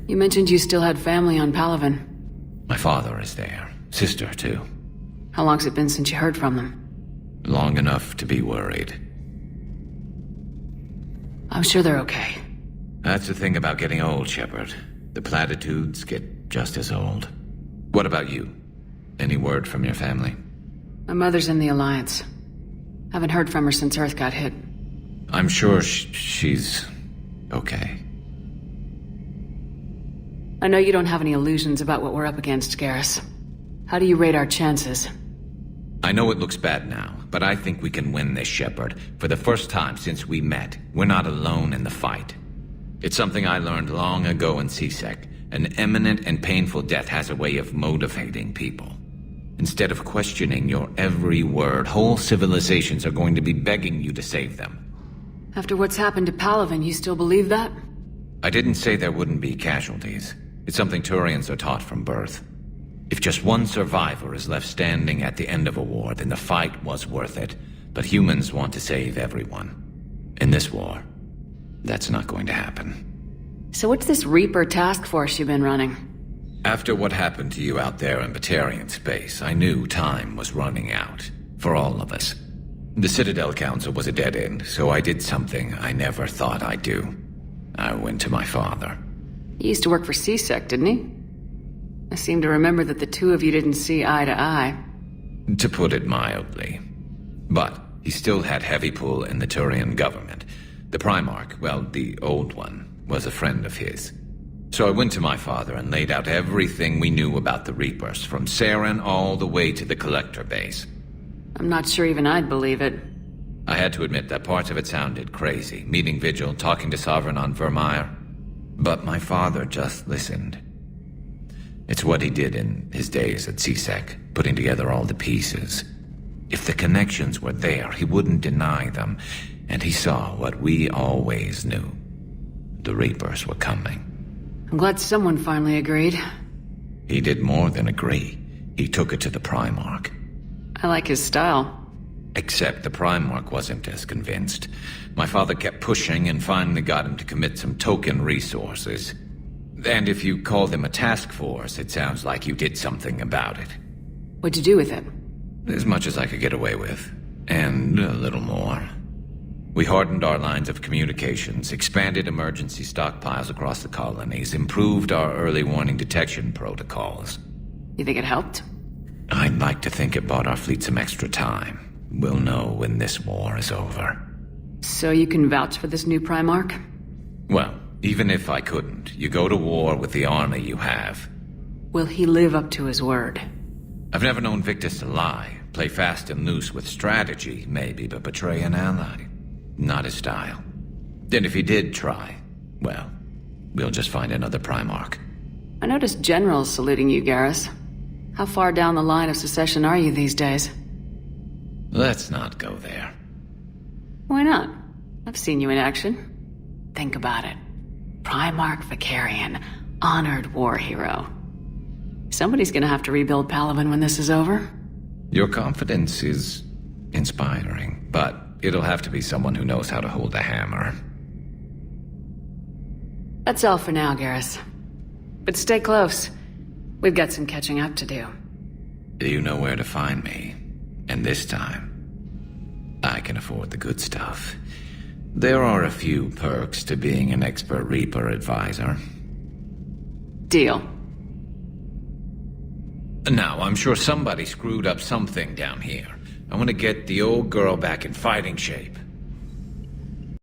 You mentioned you still had family on Palaven. My father is there. Sister, too. How long's it been since you heard from them? Long enough to be worried. I'm sure they're okay. That's the thing about getting old, Shepard. The platitudes get just as old. What about you? Any word from your family? My mother's in the Alliance. Haven't heard from her since Earth got hit. I'm sure she's okay. I know you don't have any illusions about what we're up against, Garrus. How do you rate our chances? I know it looks bad now, but I think we can win this, Shepard. For the first time since we met, we're not alone in the fight. It's something I learned long ago in C-Sec. An imminent and painful death has a way of motivating people. Instead of questioning your every word, whole civilizations are going to be begging you to save them. After what's happened to Palaven, you still believe that? I didn't say there wouldn't be casualties. It's something Turians are taught from birth. If just one survivor is left standing at the end of a war, then the fight was worth it. But humans want to save everyone. In this war, that's not going to happen. So what's this Reaper task force you've been running? After what happened to you out there in Batarian space, I knew time was running out. For all of us. The Citadel Council was a dead end, so I did something I never thought I'd do. I went to my father. He used to work for C-Sec, didn't he? I seem to remember that the two of you didn't see eye to eye. To put it mildly. But he still had heavy pull in the Turian government. The Primarch, well, the old one, was a friend of his. So I went to my father and laid out everything we knew about the Reapers, from Saren all the way to the Collector base. I'm not sure even I'd believe it. I had to admit that parts of it sounded crazy, meeting Vigil, talking to Sovereign on Vermeer. But my father just listened. It's what he did in his days at C-Sec, putting together all the pieces. If the connections were there, he wouldn't deny them, and he saw what we always knew. The Reapers were coming. I'm glad someone finally agreed. He did more than agree. He took it to the Primarch. I like his style. Except the Primarch wasn't as convinced. My father kept pushing and finally got him to commit some token resources. And if you call them a task force, it sounds like you did something about it. What'd you do with it? As much as I could get away with. And a little more. We hardened our lines of communications, expanded emergency stockpiles across the colonies, improved our early warning detection protocols. You think it helped? I'd like to think it bought our fleet some extra time. We'll know when this war is over. So you can vouch for this new Primarch? Well, even if I couldn't, you go to war with the army you have. Will he live up to his word? I've never known Victus to lie. Play fast and loose with strategy, maybe, but betray an ally. Not his style. And if he did try, well, we'll just find another Primarch. I noticed generals saluting you, Garrus. How far down the line of succession are you these days? Let's not go there. Why not? I've seen you in action. Think about it. Primarch Vicarian, honored war hero. Somebody's gonna have to rebuild Palaven when this is over. Your confidence is inspiring, but it'll have to be someone who knows how to hold a hammer. That's all for now, Garrus. But stay close. We've got some catching up to do. You know where to find me. And this time, I can afford the good stuff. There are a few perks to being an expert Reaper advisor. Deal. Now, I'm sure somebody screwed up something down here. I want to get the old girl back in fighting shape.